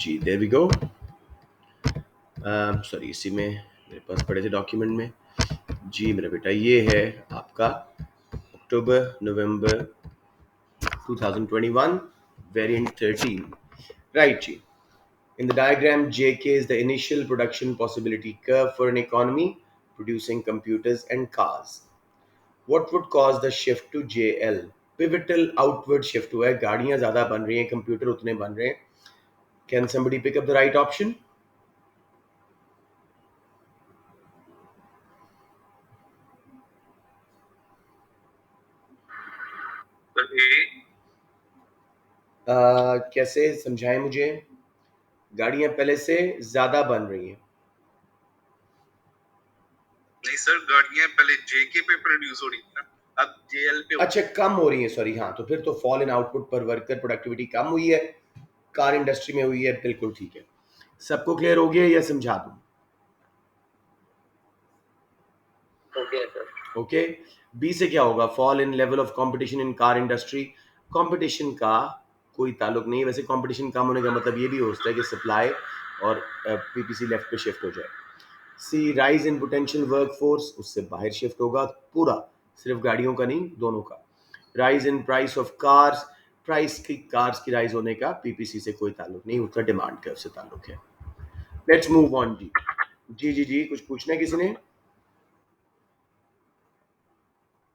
Ji there we go. Sorry, इसी में मेरे पास पड़े थे डॉक्यूमेंट में। जी मेरा बेटा, ये है आपका अक्टूबर नवंबर 2021 variant 13, right ji. In the diagram, JK is the initial production possibility curve for an economy producing computers and cars. What would cause the shift to JL? Pivotal outward shift हुआ है, गाड़ियां ज्यादा बन रही हैं, कंप्यूटर उतने बन रहे हैं। Can somebody pick up the right option? कैसे समझाएं मुझे? गाड़ियां पहले से ज्यादा बन रही हैं। नहीं सर, गाड़ियां पहले जेके पे प्रोड्यूस हो रही थी ना, अब जेएल पे। अच्छा, कम हो रही है, सॉरी। हाँ, तो फिर तो फॉल इन आउटपुट पर वर्कर प्रोडक्टिविटी कम हुई है, कार इंडस्ट्री में हुई है। बिल्कुल ठीक है। सबको क्लियर हो गया या समझा दूं? Okay sir. ओके। बी से क्या होगा? Fall in level of competition in car industry. Competition का कोई ताल्लुक नहीं। वैसे कंपटीशन कम होने का मतलब ये भी हो सकता है कि सप्लाई और पीपीसी लेफ्ट पे शिफ्ट हो जाए। सी, राइज इन पोटेंशियल वर्कफोर्स, उससे बाहर शिफ्ट होगा पूरा, सिर्फ गाड़ियों का नहीं, दोनों का। Rise in price of cars, price की कार्स की राइज होने का पीपीसी से कोई ताल्लुक नहीं, उसका डिमांड कर्व से ताल्लुक है। लेट्स मूव ऑन जी। जी जी जी, कुछ पूछना है किसी ने?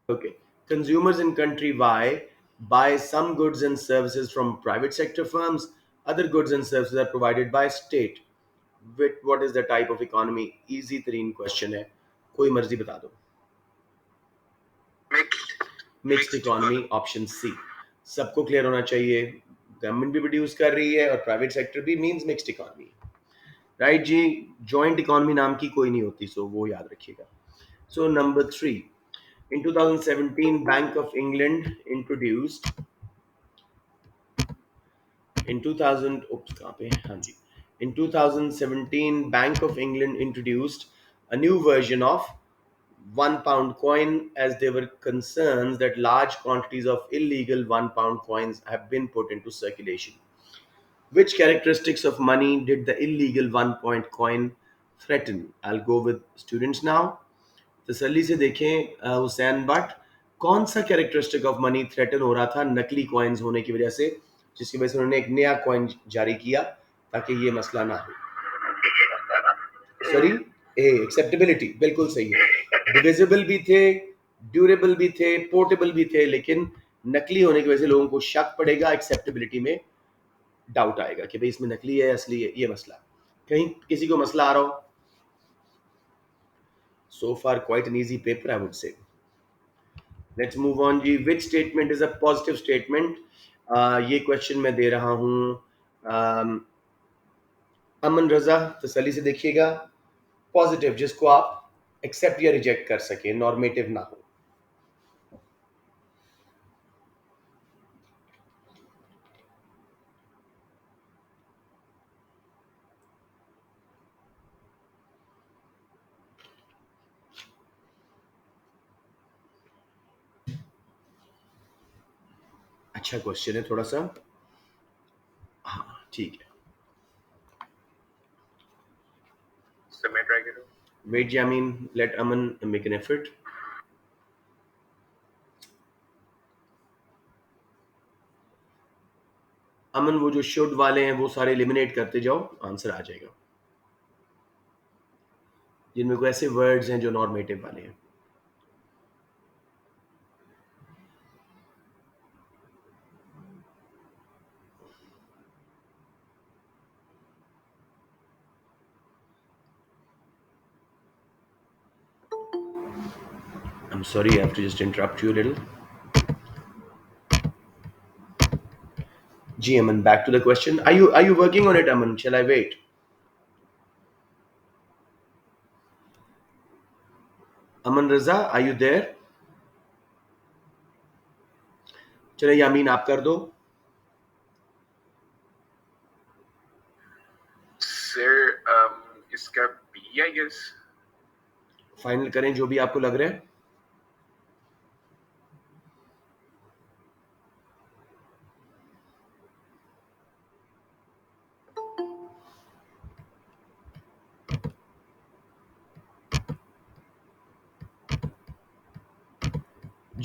Okay. Consumers in country Y buy some goods and services from private sector firms. Other goods and services are provided by state. What is the type of economy? Easy तरीन question है, कोई मर्जी बता दो। Mixed economy, option C. सबको clear होना चाहिए, government भी प्रोड्यूस कर रही है और प्राइवेट सेक्टर भी, मींस मिक्स्ड इकोनॉमी। राइट जी। जॉइंट इकोनॉमी नाम की कोई नहीं होती, सो वो याद रखिएगा। So number 3, in 2017 Bank of England introduced in 2000 oops कहाँ पे, हाँ जी, in 2017 Bank of England introduced a new version of £1 coin as there were concerns that large quantities of illegal £1 coins have been put into circulation. Which characteristics of money did the illegal 1 point coin threaten? I'll go with students now. तसल्ली से देखें Hussain but, कौन सा characteristic of money threaten हो रहा था नकली coins होने की वजह से, जिसकी वजह से उन्होंने एक नया कॉइन जारी किया ताकि ये मसला ना हो? सॉरी, ए, एक्सेप्टेबिलिटी, बिल्कुल सही है। डिविजिबल भी थे, ड्यूरेबल भी थे, पोर्टेबल भी थे, लेकिन नकली होने की वजह से लोगों को शक पड़ेगा, एक्सेप्टेबिलिटी में डाउट आएगा कि भाई इसमें नकली है असली है, ये मसला। कहीं किसी को मसला आ रहा हो? So far quite an easy paper, I would say. Let's move on जी। Which statement is a positive statement? ये क्वेश्चन मैं दे रहा हूँ अमन रजा, तसल्ली से देखिएगा। पॉजिटिव, जिसको आप एक्सेप्ट या रिजेक्ट कर सके, नॉर्मेटिव ना हो। अच्छा क्वेश्चन है थोड़ा सा। हाँ ठीक है, समय ट्राई करो। वेट जी, I mean let Aman make an effort. Aman, वो जो शुड वाले हैं वो सारे एलिमिनेट करते जाओ, आंसर आ जाएगा। जिनमें कोई ऐसे वर्ड्स हैं जो नॉर्मेटिव वाले हैं। I'm sorry, I have to just interrupt you a little. Ji Aman, back to the question. Are you working on it, Aman? Shall I wait? Aman Raza, are you there? चले यामीन, आप कर दो। Sir इसका B I guess. Final करें जो भी आपको लग रहा है।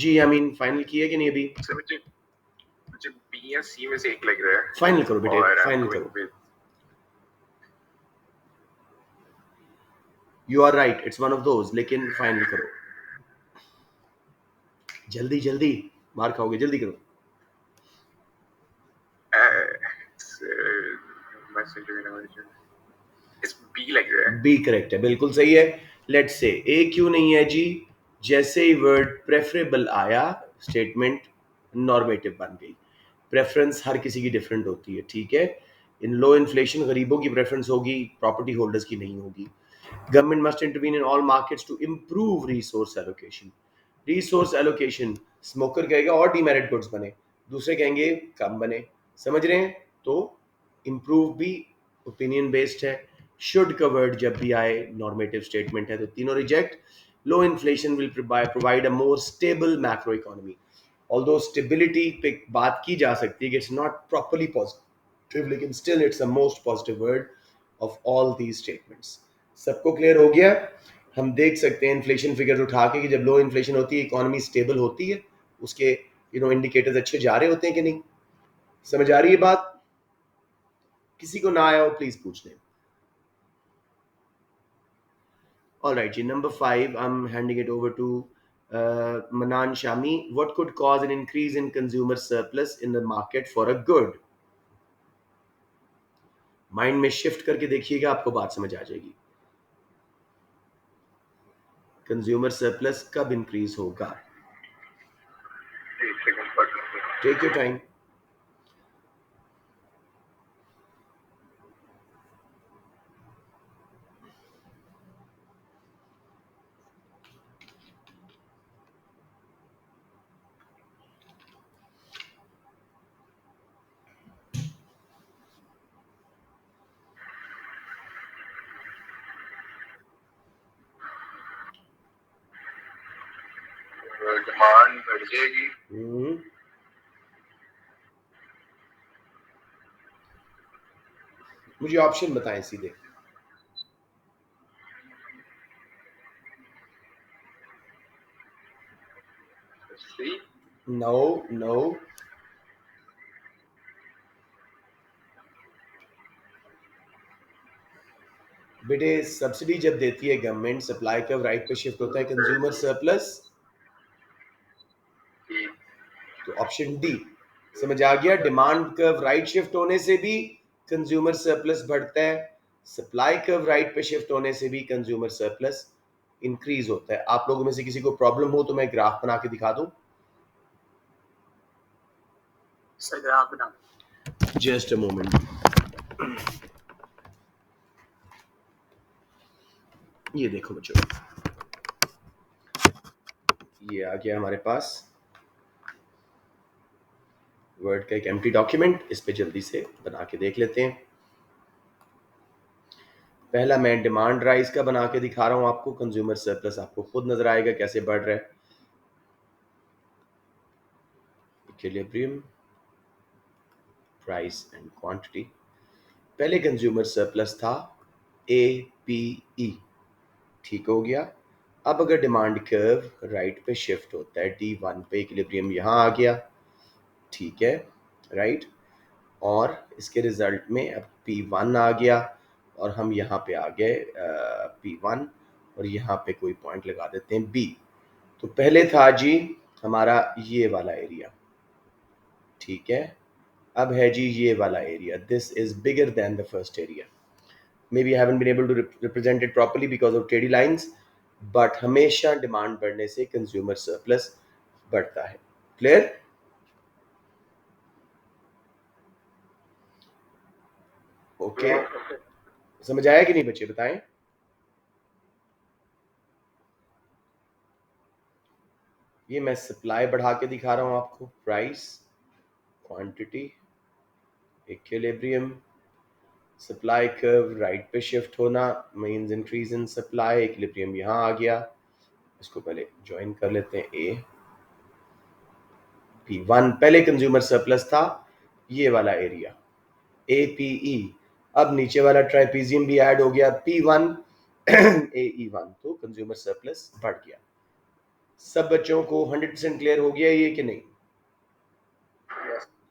जी आई मीन फाइनल किया कि नहीं अभी? सर मुझे मुझे बी या सी में से एक लग रहा है फाइनल करो बेटे, और फाइनल going करो। with you are right, it's one of those, लेकिन फाइनल करो जल्दी जल्दी, मार खाओगे, जल्दी करो। इस बी लग रहा है। बी करेक्ट है, बिल्कुल सही है। लेट्स से ए क्यों नहीं है जी? जैसे ही वर्ड प्रेफरेबल आया, स्टेटमेंट नॉर्मेटिव बन गई। प्रेफरेंस हर किसी की डिफरेंट होती है, ठीक है। इन लो इन्फ्लेशन गरीबों की प्रेफरेंस होगी, प्रॉपर्टी होल्डर्स की नहीं होगी। Government must intervene in all markets to improve resource allocation. Resource allocation, smoker कहेगा और डीमेरिट गुड्स बने, दूसरे कहेंगे कम बने, समझ रहे हैं? तो इम्प्रूव भी ओपिनियन बेस्ड है। शुड का वर्ड जब भी आए नॉर्मेटिव स्टेटमेंट है, तो तीनों reject. Low inflation will provide a more stable macro economy. Although stability पे बात की जा सकती है कि इट्स नॉट प्रॉपरली पॉजिटिव, लेकिन still it's the most positive word of all these statements. सबको क्लियर हो गया? हम देख सकते हैं इन्फ्लेशन फिगर्स उठा के कि जब लो इन्फ्लेशन होती है, इकोनॉमी स्टेबल होती है, उसके इंडिकेटर्स अच्छे जा रहे होते हैं कि नहीं? समझ आ रही है बात? किसी को ना आया हो प्लीज पूछ लें। All right, Ji. Number 5, I'm handing it over to Manan Shami. What could cause an increase in consumer surplus in the market for a good? Mind में शिफ्ट करके देखिएगा, आपको बात समझ आ जाएगी। कंज्यूमर सरप्लस कब इंक्रीज होगा? एक सेकंड पढ़ लेते हैं। Take your time. डिमांड बढ़ जाएगी। मुझे ऑप्शन बताएं सीधे। सी। नो नो, बेटे सब्सिडी जब देती है गवर्नमेंट, सप्लाई कर्व राइट पे शिफ्ट होता है, कंज्यूमर सरप्लस। तो ऑप्शन डी समझ आ गया। डिमांड कर्व राइट शिफ्ट होने से भी कंज्यूमर सरप्लस बढ़ता है, सप्लाई कर्व राइट पे शिफ्ट होने से भी कंज्यूमर सरप्लस इंक्रीज होता है। आप लोगों में से किसी को प्रॉब्लम हो तो मैं ग्राफ बना के दिखा दूं? सर ग्राफ बना। Just a moment. ये देखो बच्चों, ये आ गया हमारे पास वर्ड का एक एम्प्टी डॉक्यूमेंट। इस पे जल्दी से बना के देख लेते हैं। पहला मैं डिमांड राइज का बना के दिखा रहा हूं आपको, कंज्यूमर सरप्लस आपको खुद नजर आएगा कैसे बढ़ रहा है। Equilibrium, price and quantity. पहले कंज्यूमर सरप्लस था APE, ठीक हो गया। अब अगर डिमांड कर्व राइट पे शिफ्ट होता है, D1 पे इक्विलिब्रियम यहाँ आ गया, ठीक है, राइट। और इसके रिजल्ट में अब P1 आ गया और हम यहाँ पे आ गए P1, और यहाँ पे कोई पॉइंट लगा देते हैं B। तो पहले था जी हमारा ये वाला एरिया, ठीक है। अब है जी ये वाला area, this is bigger than the first area. Maybe I haven't been able to represent it properly because of टेढ़ी लाइंस, बट हमेशा डिमांड बढ़ने से कंज्यूमर सरप्लस बढ़ता है। क्लियर? ओके, समझ आया कि नहीं बच्चे, बताएं। ये मैं सप्लाई बढ़ा के दिखा रहा हूं आपको, price, quantity, equilibrium, supply curve right पे शिफ्ट होना means increase in supply, equilibrium यहां आ गया। इसको पहले ज्वाइन कर लेते हैं। P1 पहले कंज्यूमर सरप्लस था, ये वाला एरिया APE। अब नीचे वाला ट्राइपीजियम भी ऐड हो गया, P1 AE1, तो कंज्यूमर सरप्लस बढ़ गया। सब बच्चों को 100% क्लियर हो गया ये कि नहीं?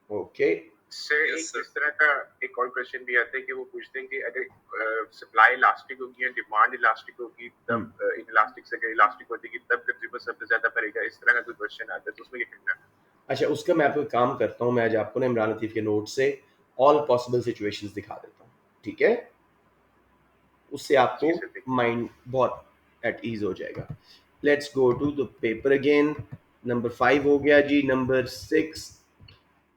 ओके सर Yes, एक sir. इस तरह का एक और क्वेश्चन भी आता है कि वो पूछते हैं कि अगर सप्लाई इलास्टिक होगी या डिमांड इलास्टिक होगी तब इलास्टिक से अगर इलास्टिक होती है तब कंज्यूमर सबसे ज्यादा भरेगा, इस तरह का कोई क्वेश्चन आता है तो उसमें क्या करना है? अच्छा, उसका मैं आपको एक काम करता हूँ, मैं आज आपको ना इमरान लतीफ़ के नोट से ऑल पॉसिबल सिचुएशंस दिखा देता हूँ, ठीक है? उससे आपको जी सर, माइंड बहुत एट ईज हो जाएगा. Let's go to the paper again. Number 5 हो गया जी. Number 6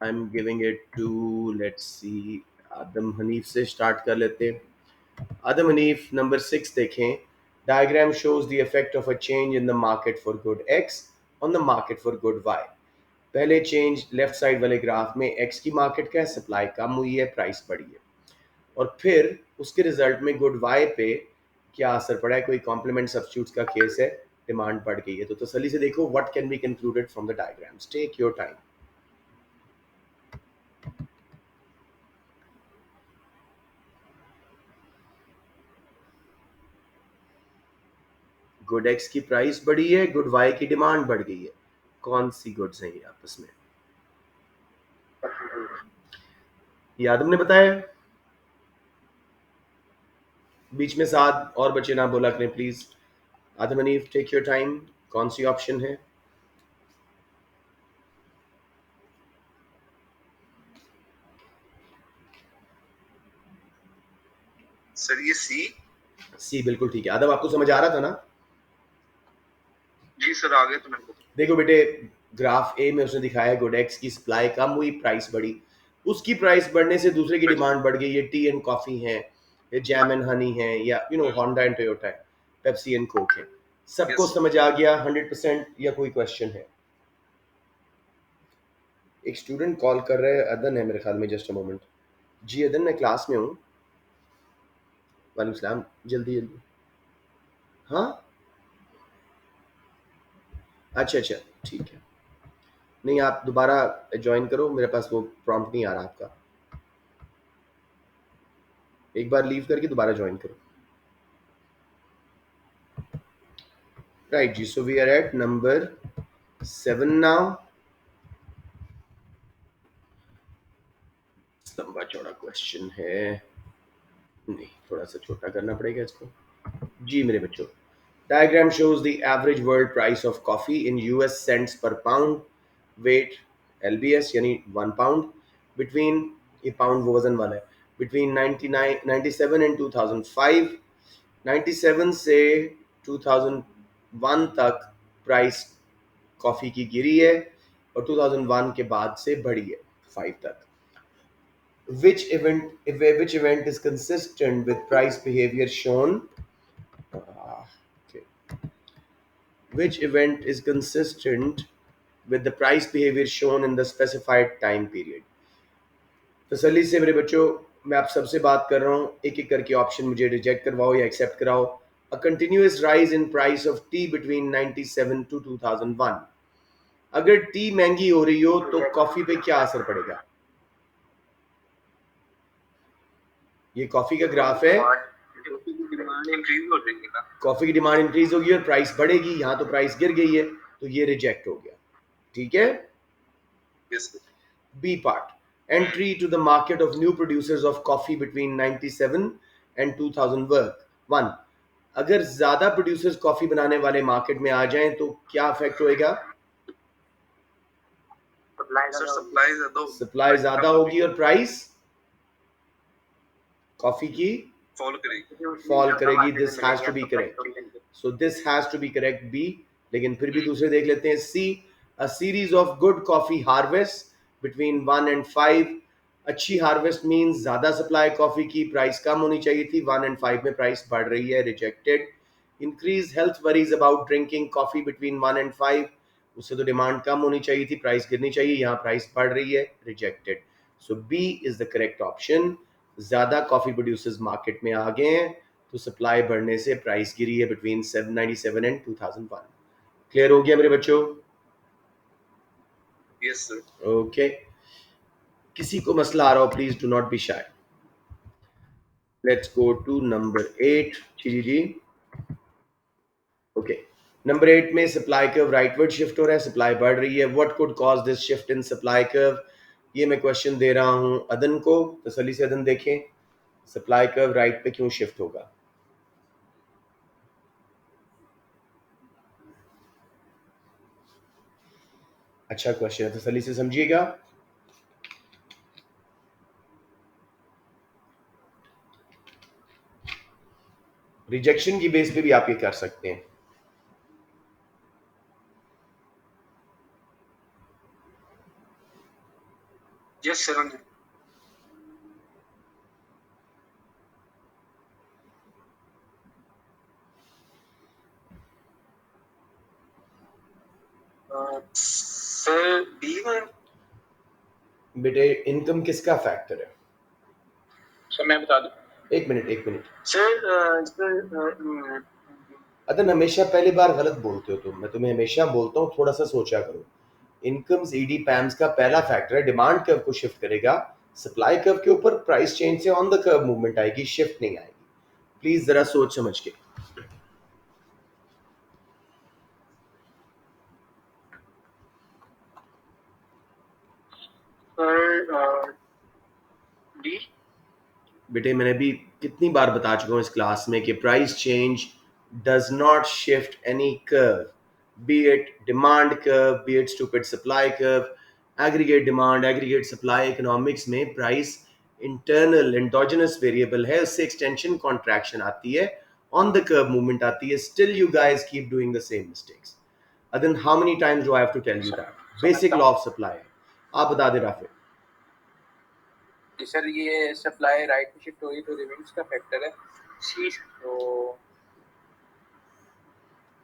I am giving it to, let's see, Adam Hanif से स्टार्ट कर लेते हैं. आदम हनीफ, नंबर 6 देखें. Diagram shows the effect of a change in the market for good X on the market for good Y. पहले change left side वाले graph में X की market का है, सप्लाई कम हुई है, प्राइस बढ़ी है. और फिर उसके रिजल्ट में गुड वाई पे क्या असर पड़ा है? कोई कॉम्प्लीमेंट सब्स्टिट्यूट्स का केस है, डिमांड बढ़ गई है. तो तसल्ली से देखो what can be concluded from the diagrams. Take your time. Good X की प्राइस बढ़ी है, गुड वाई की डिमांड बढ़ गई है. कौन सी गुड्स हैं ये आपस में? ये आदम ने बताया. बीच में साथ और बच्चे ना बोला करें please. Adam Hanif, take your time. कौन सी ऑप्शन है? सर ये सी. सी बिल्कुल ठीक है. आदम, आपको समझ आ रहा था ना? जी सर, आ गए तो मेरे को. देखो बेटे, ग्राफ ए में उसने दिखाया है गुड एक्स की सप्लाई कम हुई, प्राइस बढ़ी. उसकी प्राइस बढ़ने से दूसरे की डिमांड बढ़ गई. ये टी एंड कॉफी है, ये जैम एंड हनी है, या होंडा एंड टोयोटा है, पेप्सी एंड कोक है. सबको Yes. समझ आ गया 100%? या कोई क्वेश्चन है? एक स्टूडेंट कॉल कर रहे हैं, अदन है मेरे ख्याल में. Just a moment. जी अदन, मैं क्लास में हूँ. वालेकुम सलाम. जल्दी जल्दी. हाँ, अच्छा अच्छा, ठीक है. नहीं, आप दोबारा ज्वाइन करो, मेरे पास वो प्रॉम्प्ट नहीं आ रहा आपका. एक बार लीव करके दोबारा ज्वाइन करो. राइट जी, so we are at number 7 now. लंबा चौड़ा क्वेश्चन है, नहीं थोड़ा सा छोटा करना पड़ेगा इसको. जी मेरे बच्चों, diagram shows the average world price of coffee in US cents per pound weight, LBS यानी 1 पाउंड, बिटवीन, ये पाउंड वो वजन वाला है, बिटवीन 97 एंड 2005. 97 से 2001 तक प्राइस कॉफ़ी की गिरी है, और 2001 के बाद से बढ़ी है 5 तक. Which event is consistent with price behavior shown? Okay. Which event is consistent with the price behavior shown in the specified time period? तसल्ली से मेरे बच्चों, मैं आप सबसे बात कर रहा हूँ, एक एक करके ऑप्शन मुझे रिजेक्ट करवाओ या एक्सेप्ट कराओ. A continuous rise in price of tea between 97 to 2001. अगर टी महंगी हो रही हो तो कॉफी पे क्या असर पड़ेगा? ये कॉफी का ग्राफ है. इंक्रीज हो जाएगी ना. कॉफी की डिमांड इंक्रीज होगी और प्राइस बढ़ेगी. यहाँ तो प्राइस गिर गई है, तो ये रिजेक्ट हो गया. ठीक है. Yes, sir. B part. Entry to the market of new producers of coffee between 97 and 2001. अगर ज्यादा प्रोड्यूसर्स कॉफी बनाने वाले मार्केट में आ जाएं तो क्या इफेक्ट होएगा? सर सप्लाई ज्यादा होगी. सप्लाई ज्यादा होगी और प्राइस कॉफी की फॉलो करेगी. फॉल करेगी. This has to be correct. So this has to be correct B. लेकिन फिर भी दूसरे देख लेते हैं. See, a series of good coffee harvest between 1 and 5. अच्छी हार्वेस्ट मींस ज्यादा सप्लाई कॉफी की, प्राइस कम होनी चाहिए थी. 1 एंड 5 में प्राइस बढ़ रही है, rejected. Increase health worries about drinking coffee between 1 and 5. उससे तो डिमांड कम होनी चाहिए थी, प्राइस गिरनी चाहिए, यहाँ प्राइस बढ़ रही है, rejected. So B is the correct option. ज्यादा कॉफी प्रोड्यूसर्स मार्केट में आ गए हैं तो सप्लाई बढ़ने से प्राइस गिरी है बिटवीन 797 एंड 2001. क्लियर हो गया मेरे बच्चों? Yes, sir. ओके. किसी को मसला आ रहा हो please do not be shy. Let's go to number 8. जी जी जी. ओके. नंबर 8 में सप्लाई कर्व राइटवर्ड शिफ्ट हो रहा है, सप्लाई बढ़ रही है. What could cause this shift in supply curve? ये मैं क्वेश्चन दे रहा हूं अदन को, तसल्ली से अदन देखें सप्लाई कर्व राइट पे क्यों शिफ्ट होगा. अच्छा क्वेश्चन है, तसल्ली से समझिएगा. रिजेक्शन की बेस पे भी आप ये कर सकते हैं. Yes sir. Sir B one. बेटे इनकम किसका फैक्टर है? सर मैं बता दूं. एक मिनट सर अदन हमेशा पहली बार गलत बोलते हो तुम. मैं तुम्हें हमेशा बोलता हूँ थोड़ा सा सोचा करो. इनकम्स ईडी पैम्स का पहला फैक्टर है, डिमांड कर्व को शिफ्ट करेगा. सप्लाई कर्व के ऊपर प्राइस चेंज से ऑन द कर्व मूवमेंट आएगी, शिफ्ट नहीं आएगी. प्लीज जरा सोच समझ के. डी. बेटे मैंने भी कितनी बार बता चुका हूँ इस क्लास में कि price change does not shift any curve, B it demand curve, B it stupid supply curve, aggregate demand, aggregate supply. Economics में प्राइस इंटरनल एंडोजेनस वेरिएबल है, उससे एक्सटेंशन कॉन्ट्रैक्शन आती है, ऑन द कर्व मूवमेंट आती है. Still you guys keep doing the same mistakes. Adan how many times do I have to tell you that? Basic law of supply. आप बता दे Rafay. Sir ये सप्लाई राइट पे shift हो रही तो रिवेन्यूज का फैक्टर है सी. तो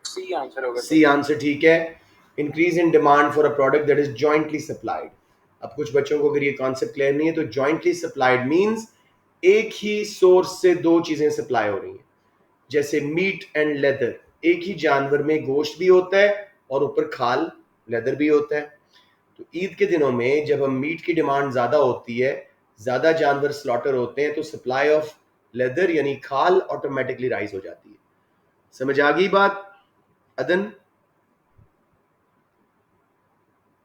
सी आंसर होगा. सी आंसर ठीक है. Increase in demand for a product that is jointly supplied. अब कुछ बच्चों को अगर ये कॉन्सेप्ट क्लियर नहीं है तो जॉइंटली सप्लाइड मींस एक ही सोर्स से दो चीजें सप्लाई हो रही हैं. जैसे मीट एंड लेदर, एक ही जानवर में गोश्त भी होता है और ऊपर खाल लेदर भी होता है. तो ईद के दिनों में जब हम मीट की डिमांड ज्यादा होती है, ज्यादा जानवर स्लॉटर होते हैं, तो सप्लाई ऑफ लेदर यानी खाल ऑटोमेटिकली राइज हो जाती है. समझ आ गई बात अदन?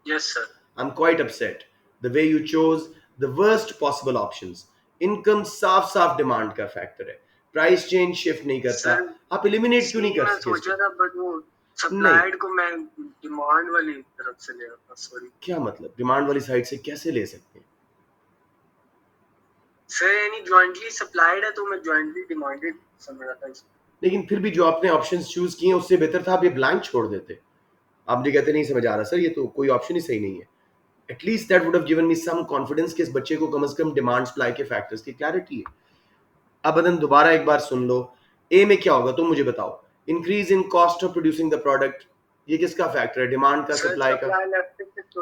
Yes sir. I'm quite upset. The way you chose the worst possible options. Income साफ साफ डिमांड का फैक्टर है, प्राइस चेंज शिफ्ट नहीं करता. आप एलिमिनेट क्यों नहीं कर सकते? सोचा था बट वो सप्लाइड को मैं डिमांड वाली तरफ से ले रहा था. सॉरी. क्या मतलब डिमांड वाली साइड से कैसे ले सकते हैं? सर यानी जॉइंटली सप्लाइड है तो मैं जॉइंटली डिमांडेड समझ रहा था इसको. लेकिन फिर भी जो आपने ऑप्शंस चूज किए हैं उससे बेहतर था आप ये ब्लैंक छोड़ देते. आप ये कहते नहीं समझ आ रहा सर, ये तो कोई ऑप्शन ही सही नहीं है. At least that would have given me some confidence कि इस बच्चे को कम से कम डिमांड सप्लाई के फैक्टर्स की क्लैरिटी है. अब अदन दोबारा एक बार सुन लो. ए में क्या होगा तुम मुझे बताओ. Increase in cost of producing the product, ये किसका फैक्टर है? डिमांड का, सप्लाई का?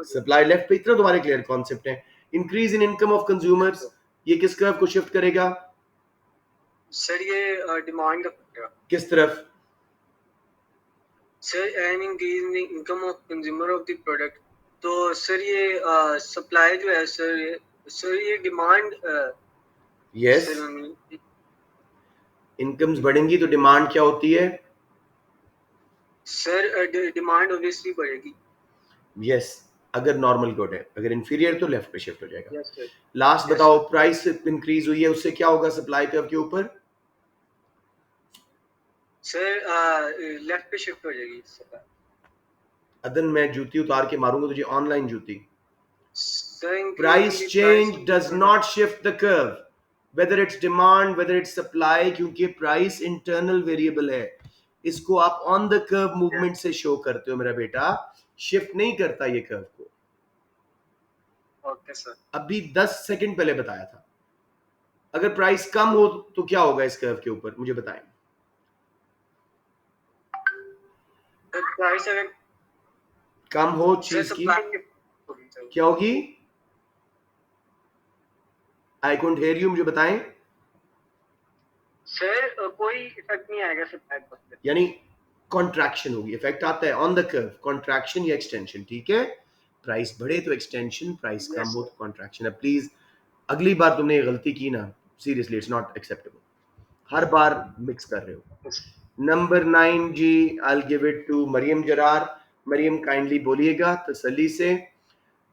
सप्लाई लेफ्ट पे. इतना तुम्हारे क्लियर कॉन्सेप्ट है. Increase in income of consumers, ये किस कर्व को शिफ्ट करेगा? सर ये डिमांड का फैक्टर. किस तरफ? Sir an increase in income of consumer of the product. तो सर ये सप्लाई जो है सर ये डिमांड. यस, इनकम्स बढ़ेंगी तो डिमांड क्या होती है? सर डिमांड ऑब्वियसली बढ़ेगी. यस, अगर नॉर्मल गुड है. अगर इंफीरियर तो लेफ्ट पे शिफ्ट हो जाएगा. Yes sir. लास्ट बताओ, प्राइस इंक्रीज हुई है उससे क्या होगा सप्लाई कर्व के ऊपर? सर लेफ्ट पे शिफ्ट हो जाएगी सप्लाई. अदन मैं जूती उतार के मारूंगा तुझे, ऑनलाइन जूती. Sir price change does not shift the curve, whether it's demand, whether it's supply, क्योंकि प्राइस इंटरनल वेरिएबल है. इसको आप ऑन द कर्व मूवमेंट से शो करते हो मेरा बेटा, शिफ्ट नहीं करता ये कर्व को. Okay sir. अभी 10 सेकंड पहले बताया था. अगर प्राइस कम हो तो क्या होगा इस कर्व के ऊपर, मुझे बताएं. प्राइस अगर कम हो चीज की क्या होगी? आई कुडंट हियर यू, मुझे बताएं. सर कोई इफेक्ट नहीं आएगा सप्लाई पर. यानी कॉन्ट्रैक्शन होगी. इफेक्ट आता है ऑन द कर्व, कॉन्ट्रैक्शन या एक्सटेंशन. ठीक है, प्राइस बढ़े तो एक्सटेंशन, प्राइस कम हो तो कॉन्ट्रैक्शन. अब प्लीज अगली बार तुमने ये गलती की ना, सीरियसली इट्स नॉट एक्सेप्टेबल. हर बार मिक्स कर रहे हो. नंबर 9 जी, I will give it to Mariam Jarrar. Mariam kindly बोलिएगा तसल्ली से.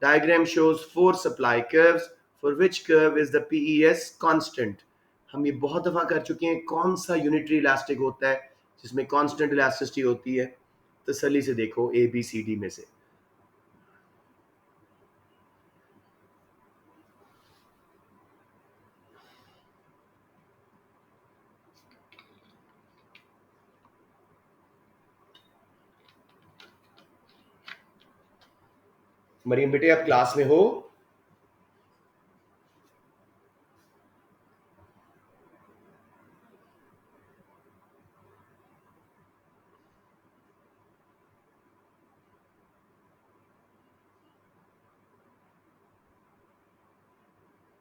Diagram shows 4 supply curves for which curve is the PES constant. हम ये बहुत दफा कर चुके हैं. कौन सा यूनिटरी इलास्टिक होता है जिसमें कांस्टेंट इलास्टिसिटी होती है? तसल्ली से देखो ए बी सी डी में से. मरियम बेटे आप क्लास में हो?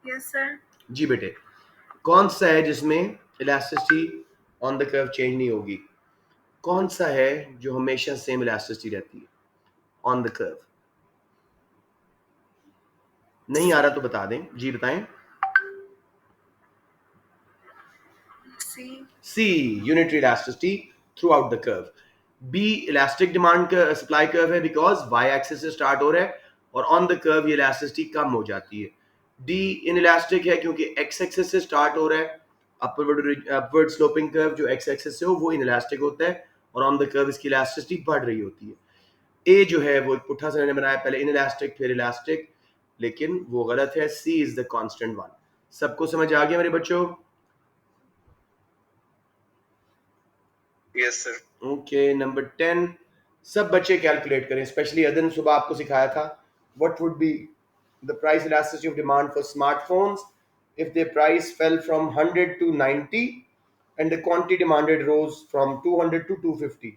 Yes sir. जी बेटे. कौन सा है जिसमें elasticity on the curve change नहीं होगी? कौन सा है जो हमेशा सेम इलास्टिसिटी रहती है ऑन द कर्व? नहीं आ रहा तो बता दें. जी बताएं. C. C, unitary elasticity throughout the curve. B, elastic demand का सप्लाई कर्व है बिकॉज वाई एक्सिस से स्टार्ट हो रहा है और ऑन द कर्व ये इलास्टिसिटी कम हो जाती है. डी, इन इलास्टिक है क्योंकि एक्स एक्सिस से स्टार्ट हो रहा है. अपवर्ड स्लोपिंग कर्व जो एक्स एक्सिस से हो वो इन इलास्टिक होता है और ऑन द कर्व इसकी इलास्टिसिटी बढ़ रही होती है. ए जो है वो एक पुट्ठा सा मैंने बनाया, पहले इन इलास्टिक फिर इलास्टिक, लेकिन वो गलत है. सी इज द कांस्टेंट वन. सबको समझ आ गया मेरे बच्चों? Yes sir. ओके. नंबर 10, सब बच्चे कैलकुलेट करें, स्पेशली अदन सुबह आपको सिखाया था. What would be the price elasticity of demand for smartphones if their price fell from 100 to 90 and the quantity demanded rose from 200 to 250?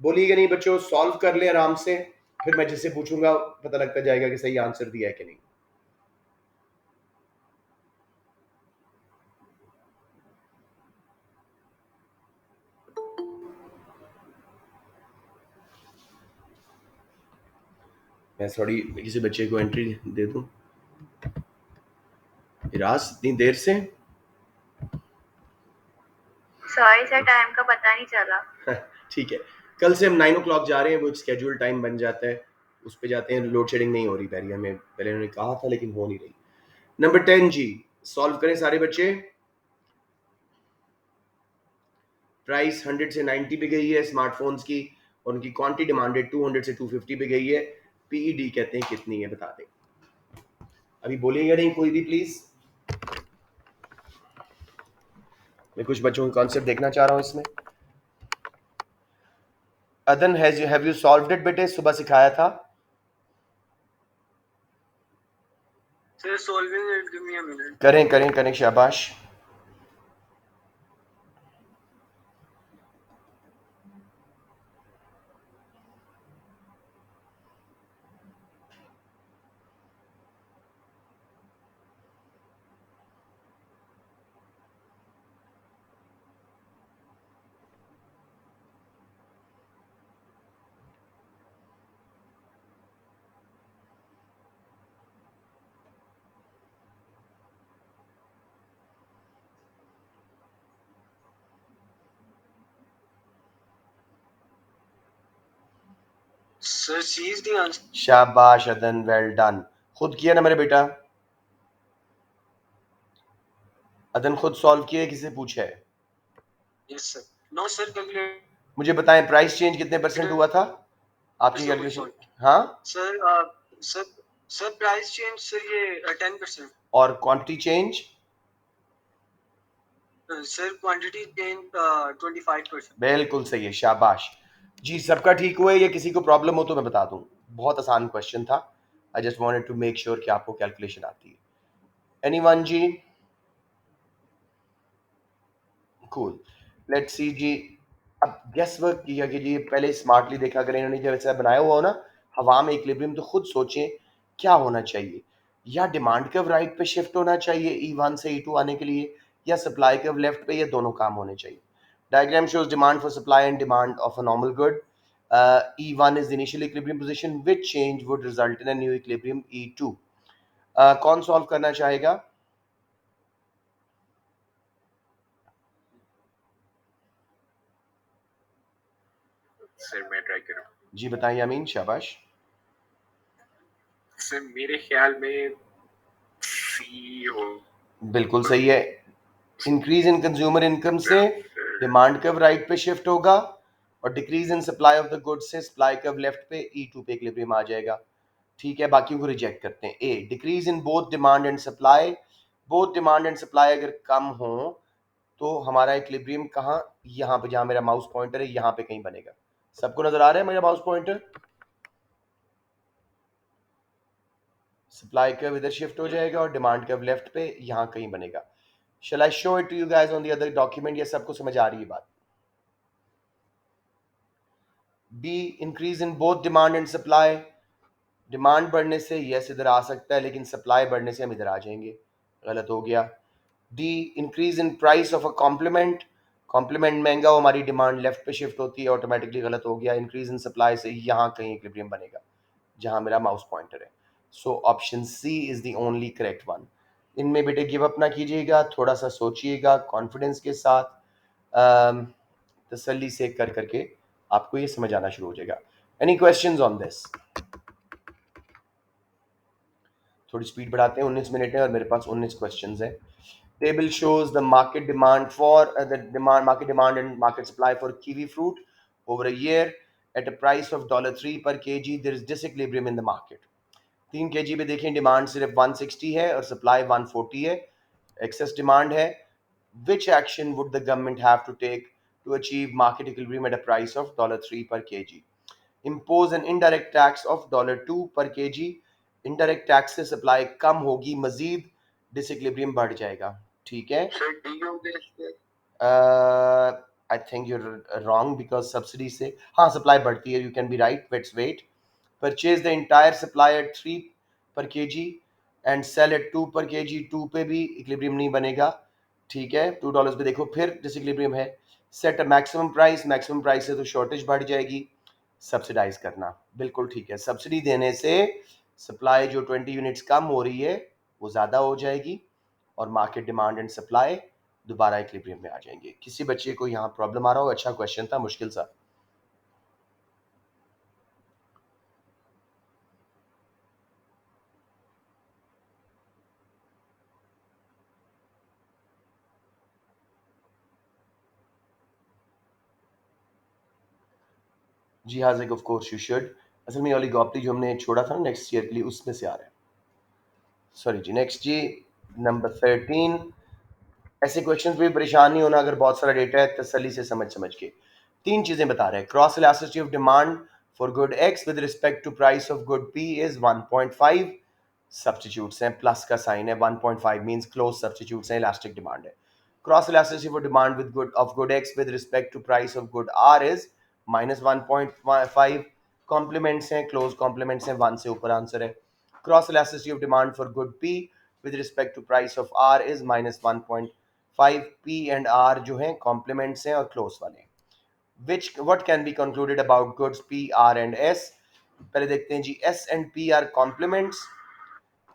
बोलिएगा नहीं बच्चों, सॉल्व कर ले आराम से, फिर मैं जिससे पूछूंगा पता लगता जाएगा कि सही आंसर दिया है कि नहीं. मैं थोड़ी किसी बच्चे को एंट्री दे दूं. इराज इतनी देर से? सॉरी सर, टाइम का पता नहीं चला. ठीक है. कल से हम 9 o'clock जा रहे हैं, वो एक स्केड्यूल टाइम बन जाता है, उस पे जाते हैं. लोड शेडिंग नहीं हो रही बैरिया में, पहले उन्होंने कहा था लेकिन हो नहीं रही. नंबर 10 जी, सॉल्व करें सारे बच्चे. प्राइस 100 से 90 पे गई है स्मार्टफोन्स की और उनकी क्वांटिटी डिमांडेड 200 से 250 पे गई है. पीईडी कहते हैं कितनी है, बता दें. अभी बोलिएगा नहीं कोई भी प्लीज. मैं कुछ बच्चों के कॉन्सेप्ट देखना चाह रहा हूं इसमें. अदन हैव यू सॉल्व्ड इट बेटे? सुबह सिखाया था. Sir solving it, give me a minute. करें करें करें, शाबाश. Sir C is the answer. शाबाश अदन, वेल डन. खुद किया ना मेरे बेटा? अदन खुद सॉल्व किया है, किसी से पूछा है? Yes sir. No sir, calculate. मुझे बताएं प्राइस चेंज कितने परसेंट हुआ था आपकी कैलकुलेशन? हाँ. Sir sir sir price change sir ये 10%. और quantity change? Sir quantity change 25%. बिल्कुल सही है, शाबाश जी. सबका ठीक हुआ है या किसी को प्रॉब्लम हो तो मैं बता दूं. बहुत आसान क्वेश्चन था. I just wanted to make sure कि आपको कैलकुलेशन आती है. एनीवन जी? कूल. लेट्स सी जी. अब गेस वर्क किया कीजिए, पहले स्मार्टली देखा करें. इन्होंने जब ऐसा बनाया हुआ हो ना हवा में इक्विलिब्रियम, तो खुद सोचें क्या होना चाहिए. या डिमांड कर्व राइट पे शिफ्ट होना चाहिए E1 से E2 आने के लिए, या सप्लाई कर्व लेफ्ट पे, ये दोनों काम होने चाहिए. Diagram shows demand for supply and demand of a normal good. E1 is the initial equilibrium position, which change would result in a new equilibrium E2. कौन सॉल्व करना चाहेगा? सर मैं ट्राई करूँ। जी बताइए अमीन, शाबाश। सर मेरे ख्याल में सी हो। बिल्कुल सही है। इंक्रीज इन कंज्यूमर इनकम से फिर डिमांड कर्व राइट पे शिफ्ट होगा और decrease in supply of the goods से सप्लाई कर्व लेफ्ट पे E2 पे इक्विलिब्रियम आ जाएगा। ठीक है, बाकियों को रिजेक्ट करते हैं। A, decrease in both demand and supply. Both demand and supply अगर कम हो तो हमारा इक्विलिब्रियम कहाँ, यहाँ पे जहाँ मेरा माउस पॉइंटर है यहाँ पे कहीं बनेगा। सबको नजर आ रहा है मेरा माउस पॉइंटर? सप्लाई कर्व इधर शिफ्ट हो जाएगा और डिमांड कर्व लेफ्ट पे यहाँ कहीं बनेगा। Shall I show it to you guys on the other document? ये सबको समझ आ रही है बात? B, increase in both demand and supply. Demand बढ़ने से यस इधर आ सकता है, लेकिन सप्लाई बढ़ने से हम इधर आ जाएंगे। गलत हो गया। D, increase in price of a complement. Complement महंगा हो, हमारी डिमांड लेफ्ट पे शिफ्ट होती है, ऑटोमेटिकली गलत हो गया। इंक्रीज इन सप्लाई से यहाँ कहीं इक्विलिब्रियम बनेगा जहाँ मेरा माउस पॉइंटर है। So option C is the only correct one. इनमें बेटे गिव अप ना कीजिएगा, थोड़ा सा सोचिएगा कॉन्फिडेंस के साथ, तसल्ली से कर करके आपको ये समझ आना शुरू हो जाएगा। Any questions on this? थोड़ी स्पीड बढ़ाते हैं, 19 मिनट है और मेरे पास 19 क्वेश्चंस हैं। Table shows the market demand for market demand and market supply for kiwi fruit over a year at a price of $3 per kg. There is disequilibrium in the market. 3 kg पे देखें demand सिर्फ 160 है और supply 140 है, excess demand है। Which action would the government have to take to achieve market equilibrium at a price of $3 per kg? Impose an indirect tax of $2 per kg. Indirect tax से supply कम होगी, मजीद disequilibrium बढ़ जाएगा। ठीक है, sir D हो गया इसमें। I think you're wrong because subsidy से हाँ सप्लाई बढ़ती है। You can be right, let's wait. Purchase the entire supply at 3 per KG and cell eight 2 पर केजी। 2 पे भी इक्विलिब्रियम नहीं बनेगा। ठीक है, $2 पे देखो फिर डिसइक्विलिब्रियम है। Set a maximum price, maximum price से तो शॉर्टेज बढ़ जाएगी। सब्सिडाइज करना, बिल्कुल ठीक है। सब्सिडी देने से सप्लाई जो 20 यूनिट्स कम हो रही है वो ज़्यादा हो जाएगी और मार्केट डिमांड एंड सप्लाई दोबारा इक्विलिब्रियम में आ जाएंगे। किसी बच्चे को यहाँ प्रॉब्लम आ रहा हो? अच्छा क्वेश्चन था, मुश्किल सा। जी हाँ Zack, of course you should. असल में ओलिगोपोली जो हमने छोड़ा था ना नेक्स्ट ईयर के लिए, उसमें से आ रहा है। सॉरी जी, नेक्स्ट जी नंबर 13। ऐसे क्वेश्चंस भी परेशान नहीं होना, अगर बहुत सारा डेटा है तसल्ली से समझ समझ के। 3 चीजें बता रहे हैं। Cross elasticity of demand for good X with respect to price of good P is 1.5। Substitutes हैं, प्लस का साइन है, 1.5 मींस क्लोज सब्स्टिट्यूट्स हैं, इलास्टिक डिमांड है। Cross elasticity for demand with good X with respect to price of good R is -1.5। Complements हैं, close complements हैं, 1 से ऊपर answer है। Cross elasticity of demand for good P with respect to price of R is -1.5। P and R जो हैं complements हैं और close वाले। What can be concluded about goods P, R and S? पहले देखते हैं जी, S and P are complements।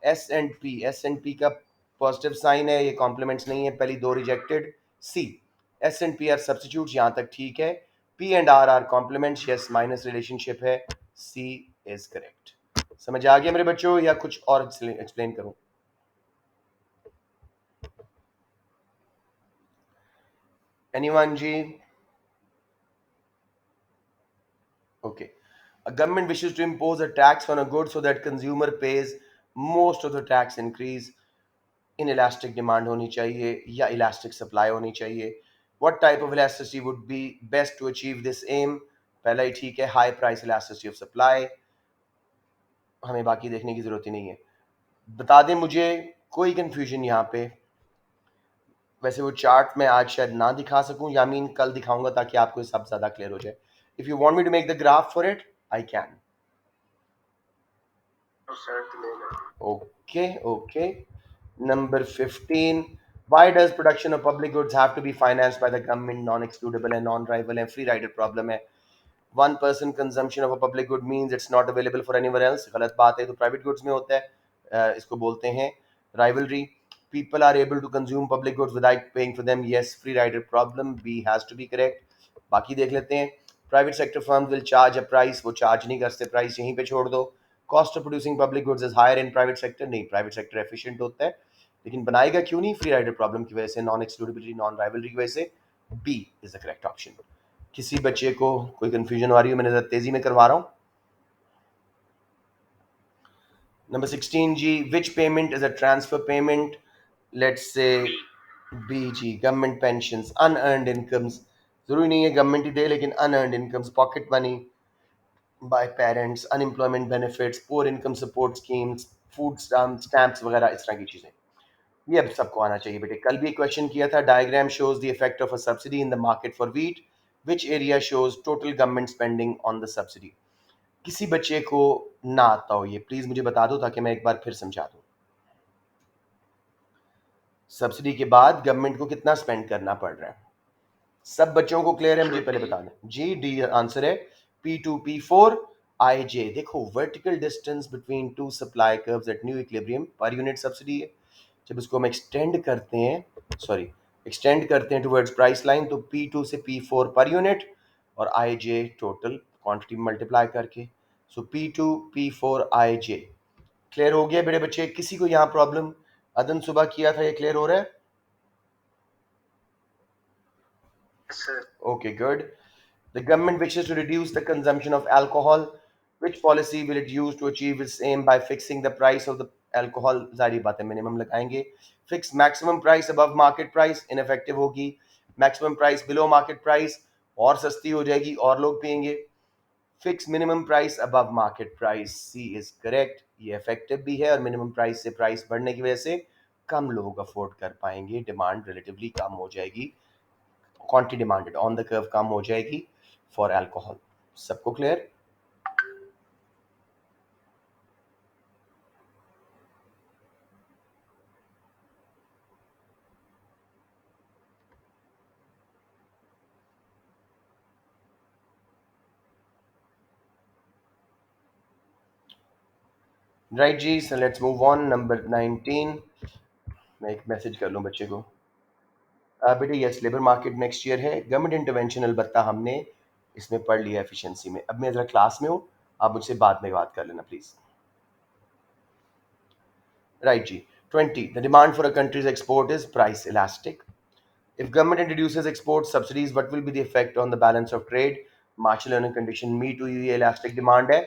S and P का positive sign है, ये complements नहीं है, पहली दो rejected. C, S and P are substitutes, यहाँ तक ठीक है। P and R are complements, yes, minus relationship है। C is correct। समझ आ गया मेरे बच्चों या कुछ और एक्सप्लेन करूं? Anyone ji? Okay. A government wishes to impose a tax on a good so that consumer pays most of the tax increase। Inelastic demand होनी चाहिए या elastic supply होनी चाहिए? What type of elasticity would be best to achieve this aim? पहला ही ठीक है, high price elasticity of supply। हमें बाकी देखने की जरूरत ही नहीं है। बता दें मुझे, कोई कंफ्यूजन यहाँ पे? वैसे वो चार्ट मैं आज शायद ना दिखा सकूं, या मीन कल दिखाऊंगा ताकि आपको ये सब ज़्यादा क्लियर हो जाए। If you want me to make the graph for it, I can. Okay okay. Number 15, why does production of public goods have to be financed by the government? Non-excludable and non-rival and free rider problem है। One person consumption of a public good means it's not available for anyone else। गलत बात है, तो private goods में होता है, इसको बोलते हैं rivalry. People are able to consume public goods without paying for them, yes, free rider problem, B has to be correct। बाकी देख लेते हैं। Private sector firms will charge a price, वो चार्ज नहीं करते प्राइस, यहीं पे छोड़ दो। Cost of producing public goods is higher in private sector, नहीं प्राइवेट सेक्टर एफिशिएंट होता है, लेकिन बनाएगा क्यों नहीं, फ्री राइडर प्रॉब्लम की वजह से, नॉन एक्सक्लूडिबिलिटी नॉन राइवलरी की वजह से। B is the correct option. किसी बच्चे को कोई कंफ्यूजन आ रही हो, मैंने ज़रा तेजी में करवा रहा हूँ। Number 16 ji, which payment is a transfer payment? Let's say B ji, government pensions, unearned incomes, जरूरी नहीं है गवर्नमेंट ही दे, लेकिन unearned incomes, pocket money by parents, unemployment benefits, poor income support schemes, food stamps वगैरह इस तरह की चीजें। ये अब सबको आना चाहिए बेटे। कल भी एक क्वेश्चन किया था, diagram shows the effect of a subsidy in the market for wheat, which area shows total government spending on the subsidy. किसी बच्चे को ना आता हो ये प्लीज मुझे बता दो, ताकि मैं एक बार फिर समझा दूं। सब्सिडी के बाद गवर्नमेंट को कितना स्पेंड करना पड़ रहा है, सब बच्चों को क्लियर है? मुझे पहले बता दें जी। डी आंसर है, P2P4 IJ। देखो, vertical distance between two supply curves at new equilibrium per unit subsidy है। जब इसको हम एक्सटेंड करते हैं टुवर्ड्स प्राइस लाइन, तो P2 से P4 पर यूनिट और IJ टोटल क्वांटिटी मल्टीप्लाई करके, सो P2P4 IJ। क्लियर हो गया बेटे बच्चे? किसी को यहाँ प्रॉब्लम? अदन सुबह किया था, ये क्लियर हो रहा है? Okay, good. The government wishes to reduce the consumption of alcohol. Which policy will it use to achieve its aim by fixing the price of the alcohol? जारी बात है, मिनिमम लगाएंगे। Fix maximum price above market price, ineffective होगी। Maximum price below market price, और सस्ती हो जाएगी और लोग पियेंगे। Fix minimum price above market price, C is correct। ये effective भी है, और minimum price से प्राइस बढ़ने की वजह से कम लोग अफोर्ड कर पाएंगे, डिमांड रिलेटिवली कम हो जाएगी, quantity demanded on the curve कम हो जाएगी फॉर अल्कोहल। सबको क्लियर? राइट जी, so let's move on. Number 19, मैं एक मैसेज कर लूं बच्चे को। बेटे yes, labour market next year है, गवर्नमेंट इंटरवेंशन अलबत्ता हमने इसमें पढ़ लिया एफिशिएंसी में। अब मैं जरा क्लास में हूँ, आप मुझसे बाद में बात कर लेना प्लीज। राइट जी, 20, the demand for a country's export is price elastic. If government introduces export subsidies, what will be the effect on the balance of trade? Marshall earning condition me to ये elastic demand है,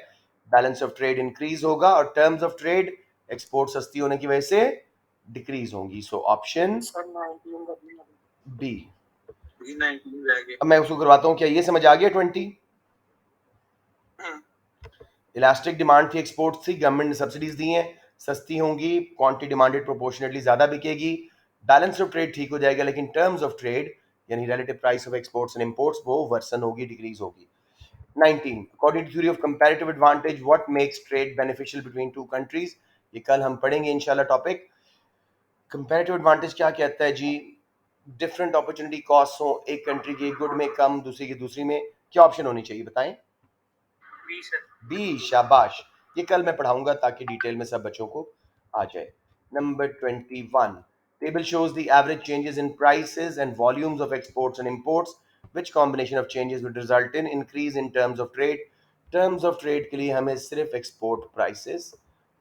balance of trade increase होगा, और terms of trade export सस्ती होने की वजह से decrease होंगी। So option B। अब मैं उसको करवाता हूँ, क्या ये समझ आ गया? 20 इलास्टिक डिमांड थी, एक्सपोर्ट थी, गवर्नमेंट ने सब्सिडीज दी हैं, सस्ती होंगी, क्वांटिटी डिमांडेड प्रोपोर्शनेटली ज्यादा बिकेगी, बैलेंस ऑफ ट्रेड ठीक हो जाएगा, लेकिन टर्म्स ऑफ ट्रेड यानी relative price of exports and imports वो वर्सन होगी, डिक्रीज होगी। 19, according to theory of comparative advantage, what makes trade beneficial between two countries? ये कल हम पढ़ेंगे इंशाल्लाह टॉपिक। कंपैरेटिव एडवांटेज क्या कहता है जी? डिफरेंट अपॉर्चुनिटी कॉस्ट हो, एक कंट्री की गुड में कम, दूसरी की दूसरी में। क्या ऑप्शन होनी चाहिए बताएं? बी, शाबाश। ये कल मैं पढ़ाऊंगा ताकि डिटेल में सब बच्चों को आ जाए। Number 21, table shows the average changes in prices and volumes of exports and imports. Which combination of changes would result in increase in terms of trade? Terms of trade के लिए हमें सिर्फ export prices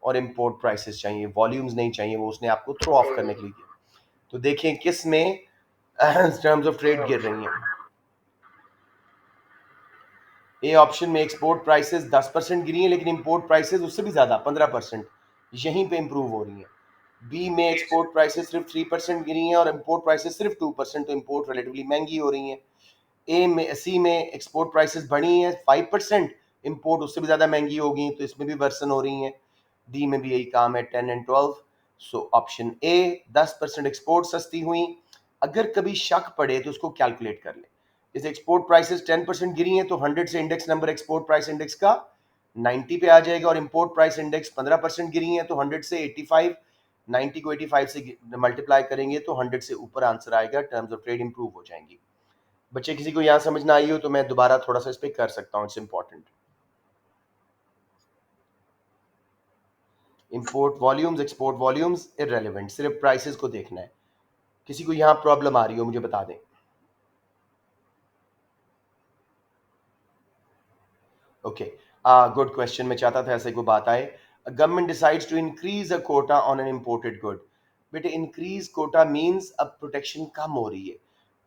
और import prices चाहिए, volumes नहीं चाहिए, वो उसने आपको थ्रो ऑफ करने के लिए किया। तो देखिए किस में terms of trade गिर रही हैं। ए ऑप्शन में एक्सपोर्ट प्राइसेस 10% गिरी हैं, लेकिन इंपोर्ट प्राइसेस उससे भी ज्यादा 15% यहीं पे इंप्रूव हो रही हैं। बी में एक्सपोर्ट प्राइसेस सिर्फ 3% गिरी हैं और इंपोर्ट प्राइसेस सिर्फ 2%, तो इंपोर्ट रिलेटिवली महंगी हो रही हैं। सी में एक्सपोर्ट प्राइसेस बढ़ी हैं 5%, इंपोर्ट उससे भी ज्यादा महंगी हो गई, तो इसमें भी वर्सन हो रही हैं। डी में भी यही काम है, 10 and 12। So option A, 10% export सस्ती हुई। अगर कभी शक पड़े तो उसको कैलकुलेट कर ले। जैसे एक्सपोर्ट प्राइसेस 10% गिरी हैं, तो 100 से index number export price index का 90 पे आ जाएगा, और इंपोर्ट प्राइस इंडेक्स 15% गिरी हैं, तो 100 से 85, 90 को 85 से मल्टीप्लाई करेंगे तो 100 से ऊपर आंसर आएगा, टर्म्स ऑफ ट्रेड इंप्रूव हो जाएंगी। बच्चे किसी को यहाँ समझ ना आई हो तो मैं दोबारा थोड़ा सा इस पे कर सकता हूँ, it's important. Import volumes, export volumes irrelevant, सिर्फ प्राइसेस को देखना है। किसी को यहाँ प्रॉब्लम आ रही हो मुझे बता दें। Okay, good question. मैं चाहता था ऐसे कोई बात आए. Government decides to increase a quota on an imported good. बेटे, इंक्रीज कोटा मींस अब प्रोटेक्शन कम हो रही है.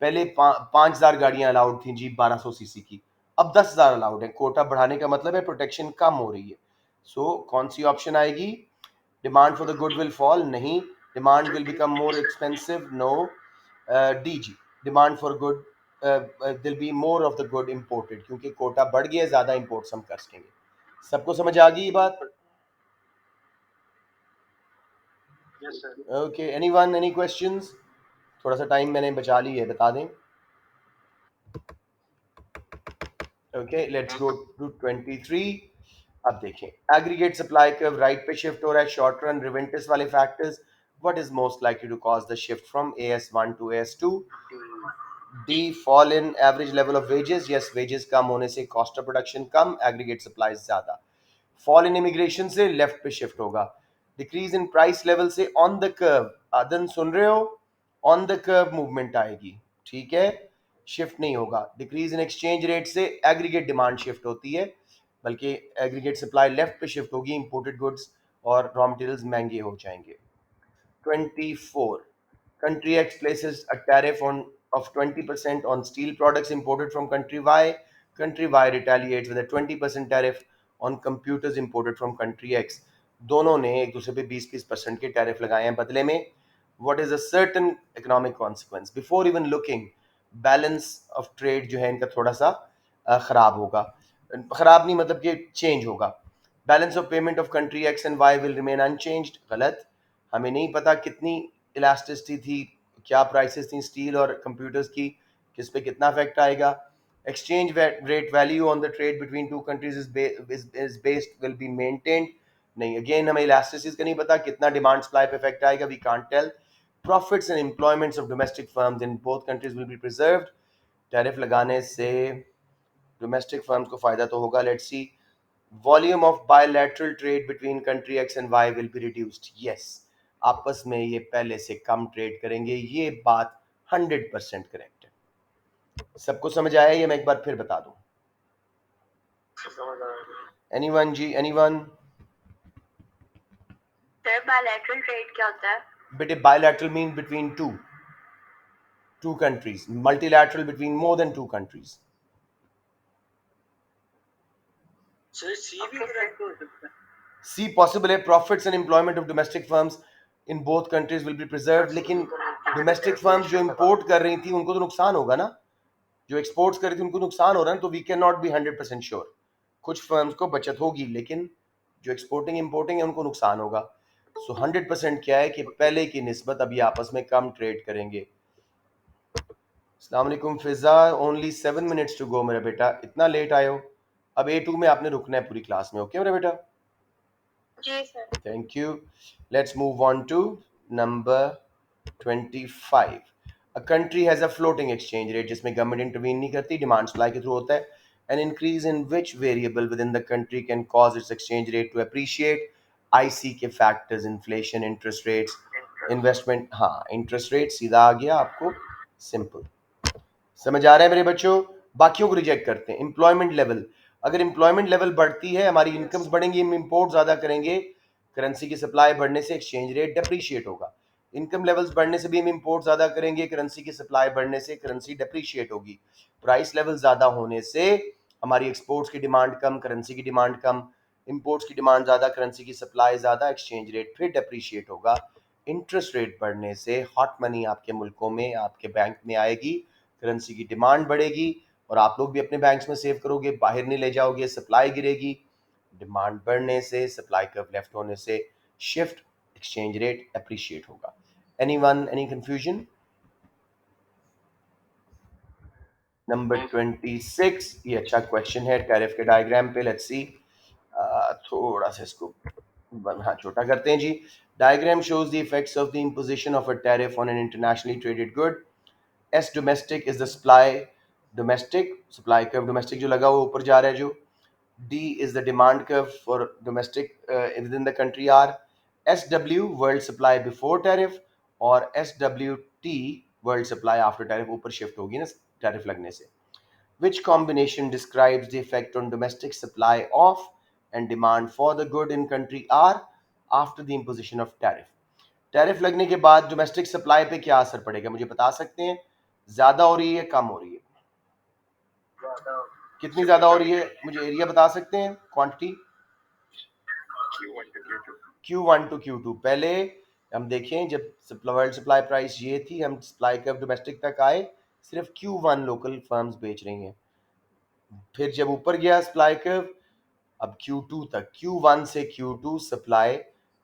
पहले 5,000 गाड़ियां अलाउड थी जी 1200 सीसी की, अब 10,000 अलाउड है. कोटा बढ़ाने का मतलब है प्रोटेक्शन कम हो रही है. सो कौन सी ऑप्शन आएगी? Demand for the good will fall? नहीं. Demand will become more expensive? No. D जी, demand for good will be more of the good imported, क्योंकि कोटा बढ़ गया, ज़्यादा इम्पोर्ट्स हम कर सकेंगे. सबको समझ आ गई ये बात? Yes sir. Okay, anyone, any questions? थोड़ा सा टाइम मैंने बचा ली है, बता दें. Okay, let's go to 23. अब देखें, एग्रीगेट सप्लाई कर्व राइट पे शिफ्ट हो रहा है. शॉर्ट रन रिवेंटस वाले factors. What is most likely to cause the shift from AS1 to AS2? D, fall in average level of wages. Yes, wages कम होने से कॉस्ट ऑफ प्रोडक्शन कम, एग्रीगेट सप्लाई ज्यादा. फॉल इन इमिग्रेशन से left पे shift होगा. Decrease in price level से on the curve. आदन सुन रहे हो? ऑन द कर्व मूवमेंट आएगी, ठीक है, शिफ्ट नहीं होगा. डिक्रीज इन एक्सचेंज रेट से एग्रीगेट डिमांड शिफ्ट होती है, बल्कि एग्रीगेट सप्लाई लेफ्ट पे शिफ्ट होगी. इंपोर्टेड गुड्स और रॉ मटेरियल्स महंगे हो जाएंगे. 24. Country X places a tariff on of 20% on steel products imported from country Y. Country Y retaliates with a 20% tariff on computers imported from country X. दोनों ने एक दूसरे पे 20-20% के टैरिफ लगाए हैं बदले में. What is a certain economic consequence? Before even looking, balance of trade जो है इनका थोड़ा सा खराब होगा. खराब नहीं मतलब कि चेंज होगा. Balance of payment of country X and Y will remain unchanged. गलत. हमें नहीं पता कितनी इलास्टिसिटी थी, क्या प्राइसेस थी स्टील और कंप्यूटर्स की, किस पे कितना इफेक्ट आएगा. Exchange rate value on the trade between two countries is based will be maintained. नहीं, अगेन हमें इलास्टिसिटी का नहीं पता, कितना डिमांड सप्लाई पे इफेक्ट आएगा, we can't tell. Profits and employments of domestic firms in both countries will be preserved. Tariff लगाने से डोमेस्टिक फर्म्स को फायदा तो होगा. Let's see. Volume of bilateral trade between country X and Y will be reduced. Yes, आपस में ये पहले से कम ट्रेड करेंगे. ये बात 100% करेक्ट है. सबको समझ आया? ये मैं एक बार फिर बता दूं. एनीवन जी, एनीवन? सर बायलैटरल ट्रेड क्या होता है? बेटे, bilateral mean between two countries. Multilateral between more than two countries. Sir C भी करेक्ट हो सकता है. सी पॉसिबल है. Profits and employment of domestic firms in both countries will be preserve. लेकिन डोमेस्टिक फर्म्स जो इंपोर्ट कर रही थी उनको तो नुकसान होगा ना, जो एक्सपोर्ट्स कर रही थी उनको नुकसान हो रहा है. तो we can not be 100% sure. कुछ फर्म्स को बचत होगी, लेकिन जो एक्सपोर्टिंग इंपोर्टिंग है उनको नुकसान होगा. सो 100% क्या है कि पहले की निस्बत अभी आपस में कम ट्रेड करेंगे. अस्सलाम वालेकुम फिजा, ओनली 7 मिनट्स टू गो मेरा बेटा, इतना लेट आए हो. अब A2 में आपने रुकना है पूरी क्लास में. ओके मेरा बेटा? जी sir. Thank you. Let's move on to number 25. A country has a floating exchange rate जिसमें गवर्नमेंट इंटरवीन नहीं करती, डिमांड सप्लाई के थ्रू होता है. An increase in which variable within the country can cause its exchange rate to appreciate? IC के factors, inflation, interest rates, investment. हाँ, interest rate सीधा आ गया आपको, सिंपल. समझ आ रहा है मेरे बच्चों? बाकियों को रिजेक्ट करते हैं. Employment level. अगर एम्प्लॉयमेंट लेवल बढ़ती है, हमारी इनकम्स बढ़ेंगी, हम इंपोर्ट ज्यादा करेंगे, करेंसी की सप्लाई बढ़ने से एक्सचेंज रेट डेप्रीशिएट होगा. इनकम लेवल्स बढ़ने से भी हम इंपोर्ट ज्यादा करेंगे, करेंसी की सप्लाई बढ़ने से करेंसी डेप्रीशिएट होगी. प्राइस लेवल ज्यादा होने से हमारी एक्सपोर्ट्स की डिमांड कम, करेंसी की डिमांड कम. इंपोर्ट्स की डिमांड ज्यादा, करेंसी की सप्लाई ज्यादा, एक्सचेंज रेट फिर डेप्रीशिएट होगा. इंटरेस्ट रेट बढ़ने से हॉट मनी आपके मुल्कों में, आपके बैंक में आएगी, करेंसी की डिमांड बढ़ेगी और आप लोग भी अपने बैंक्स में सेव करोगे, बाहर नहीं ले जाओगे, सप्लाई गिरेगी. डिमांड बढ़ने से, सप्लाई कर्व लेफ्ट होने से शिफ्ट, एक्सचेंज रेट अप्रिशिएट होगा. Anyone, any confusion? नंबर 26. ये अच्छा क्वेश्चन है टैरिफ के डायग्राम पे. Let's see. थोड़ा सा इसको हाँ छोटा करते हैं जी. Diagram shows the effects of the imposition of a tariff on an internationally traded good. S domestic is the supply, domestic supply curve, domestic जो लगा हुआ ऊपर जा रहा है जो. D is the demand curve for domestic within the country R. SW world supply before tariff और SWT world supply after tariff ऊपर शिफ्ट होगी ना टैरिफ लगने से. Which combination describes the effect on domestic supply of and demand for the good in country R after the imposition of tariff? Tariff लगने के बाद domestic supply पे क्या असर पड़ेगा, मुझे बता सकते हैं? ज्यादा हो रही है, कम हो रही है? कितनी ज्यादा हो रही है? मुझे एरिया बता सकते हैं, quantity? Q1 to Q2. Q1 to Q2। पहले हम देखें, जब वर्ल्ड सप्लाई प्राइस ये थी, हम सप्लाई कर्व डोमेस्टिक तक आए, सिर्फ Q1 लोकल फर्म्स बेच रही हैं। फिर जब ऊपर गया सप्लाई कर्व, अब Q2 तक, Q1 से Q2 सप्लाई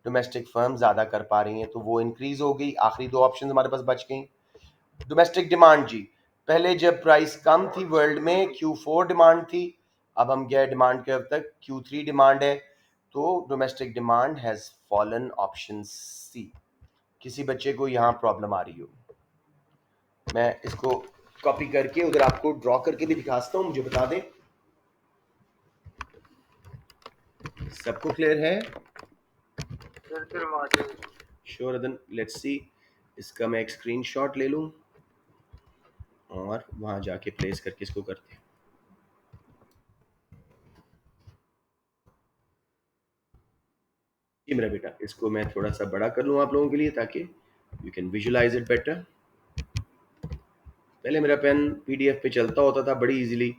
डोमेस्टिक फर्म ज्यादा कर पा रही हैं, तो वो इंक्रीज हो गई। आखिरी दो ऑप्शन हमारे पास बच गई। डोमेस्टिक डिमांड जी, पहले जब प्राइस कम थी वर्ल्ड में, Q4 डिमांड थी, अब हम गए डिमांड कर्व तक, Q3 डिमांड है, तो domestic demand has fallen, option C. किसी बच्चे को यहाँ प्रॉब्लम आ रही हो, मैं इसको कॉपी करके उधर आपको ड्रॉ करके भी दिखाता हूँ, मुझे बता दें। सबको क्लियर है? श्योर अदन, लेट्स सी। इसका मैं एक स्क्रीनशॉट ले लूँ और वहां जाके प्लेस करके इसको करते हैं। जी मेरा बेटा, इसको मैं थोड़ा सा बड़ा कर लूँ आप लोगों के लिए, ताकि you can visualize it better. पहले मेरा पेन पीडीएफ पे चलता होता था बड़ी इजीली,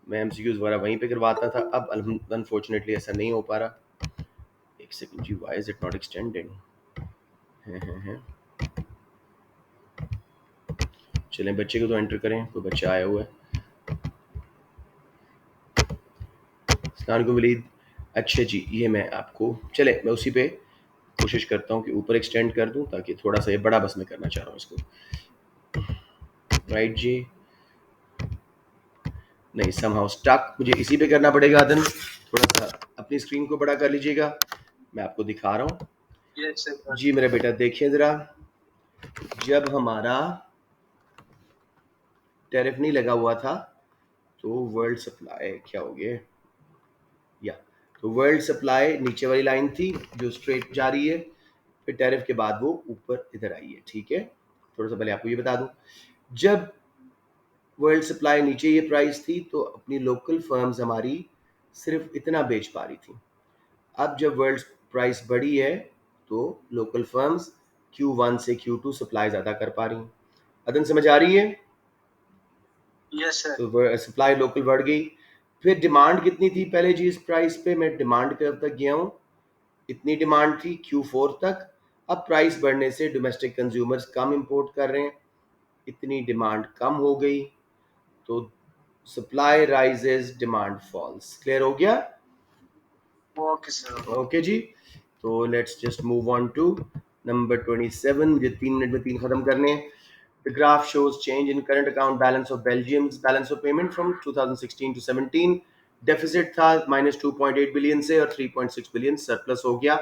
मैं एमसीक्यूज वगैरह वहीं पे करवाता था, अब अनफॉर्चुनेटली ऐसा नहीं हो पा रहा। एक सेकंड जी, why is it not extended? हैं चलें, बच्चे को तो एंटर करें, कोई बच्चा आया हुआ है। अस्सलाम वालेकुम वलीद। अच्छा जी, ये मैं आपको, चले मैं उसी पे कोशिश करता हूँ कि ऊपर एक्सटेंड कर दूँ, ताकि थोड़ा सा ये बड़ा बस मैं करना चाह रहा हूँ इसको। राइट जी, नहीं समहाउ स्टक, मुझे इसी पे करना पड़ेगा। अदन थोड़ा सा अपनी स्क्रीन को बड़ा कर लीजिएगा, मैं आपको दिखा रहा हूँ। जी मेरा बेटा देखिए ज़रा, जब हमारा टैरिफ नहीं लगा हुआ था तो वर्ल्ड सप्लाई क्या हो गया, या तो वर्ल्ड सप्लाई नीचे वाली लाइन थी जो स्ट्रेट जा रही है, फिर टैरिफ के बाद वो ऊपर इधर आई है, ठीक है। थोड़ा सा पहले आपको ये बता दूं, जब वर्ल्ड सप्लाई नीचे ये प्राइस थी तो अपनी लोकल फर्म्स हमारी सिर्फ इतना बेच पा रही थी। अब जब वर्ल्ड प्राइस बढ़ी है तो लोकल फर्म्स Q1 से Q2 सप्लाई ज़्यादा कर पा रही हैं। अदन समझ आ रही है? Yes sir. तो सप्लाई लोकल बढ़ गई। फिर डिमांड कितनी थी पहले जी इस प्राइस पे, मैं डिमांड कर्व तक गया हूँ, इतनी डिमांड थी Q4 तक। अब प्राइस बढ़ने से डोमेस्टिक कंज्यूमर्स कम इंपोर्ट कर रहे हैं, इतनी डिमांड कम हो गई, तो supply rises, demand falls. Clear हो गया? Okay sir. ओके जी, तो let's just move on to number 27। मुझे 3 मिनट में 3 खत्म करने हैं। The graph shows change in current account balance of Belgium's balance of payment from 2016 to 17। Deficit था -2.8 बिलियन से और 3.6 बिलियन सरप्लस हो गया।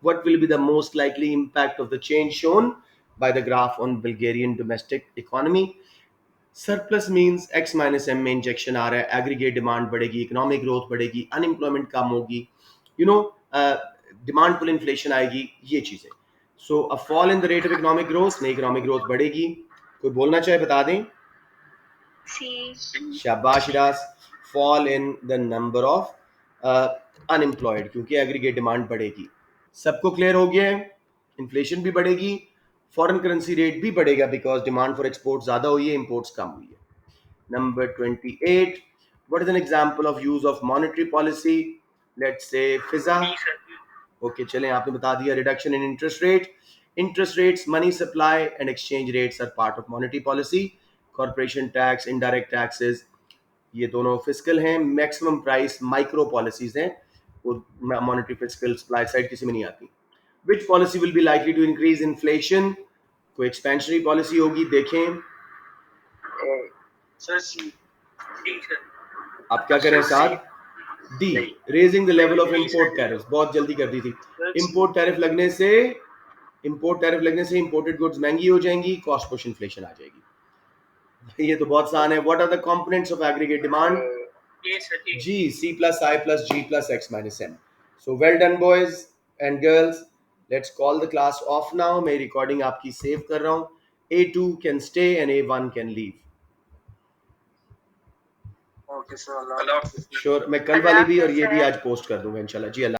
What will be the most likely impact of the change shown by the graph on Bulgarian domestic economy? Surplus means X minus M में injection आ रहा है, aggregate demand बढ़ेगी, इकोनॉमिक ग्रोथ बढ़ेगी, अनएम्प्लॉयमेंट कम होगी, you know demand pull inflation आएगी, ये चीजें। So a fall in the rate of economic growth, नहीं इकोनॉमिक ग्रोथ बढ़ेगी। कोई बोलना चाहे बता दें? सी। शाबाश Iras. Fall in the number of unemployed, क्योंकि एग्रीगेट डिमांड बढ़ेगी। सबको क्लियर हो गया है? इन्फ्लेशन भी बढ़ेगी, फॉरेन करेंसी रेट भी बढ़ेगा, बिकॉज डिमांड फॉर एक्सपोर्ट ज्यादा हुई है, इंपोर्ट्स कम हुई है। Number 28, what is an example of use of monetary policy? Let's say Fiza. Okay चलें, आपने बता दिया reduction in interest rate. Interest rates, money supply and exchange rates are part of monetary policy. Corporation tax, indirect taxes, ये दोनों fiscal हैं। Maximum price micro policies हैं, वो monetary fiscal supply side किसी में नहीं आती। Which policy will be likely to increase inflation? कोई एक्सपेंशनरी पॉलिसी होगी, देखें। Sir C. आप क्या करें साथ? D, raising the level of import tariff. बहुत जल्दी कर दी थी। इंपोर्ट टैरिफ लगने से इंपोर्टेड गुड्स महंगी हो जाएंगी, कॉस्ट पुश इन्फ्लेशन आ जाएगी। ये तो बहुत आसान है। What are the components of aggregate demand? जी, C plus I plus G plus X minus M। So well done boys and girls, let's call the class off now। मैं recording आपकी save कर रहा हूँ। A2 can stay and A1 can leave। Okay sir, अल्लाह अल्लाह हाफिज़। Sure, मैं कल अल्लाह वाली भी और हाफिज़ ये भी सर। आज पोस्ट कर दूंगा इंशाल्लाह जी। अल्लाह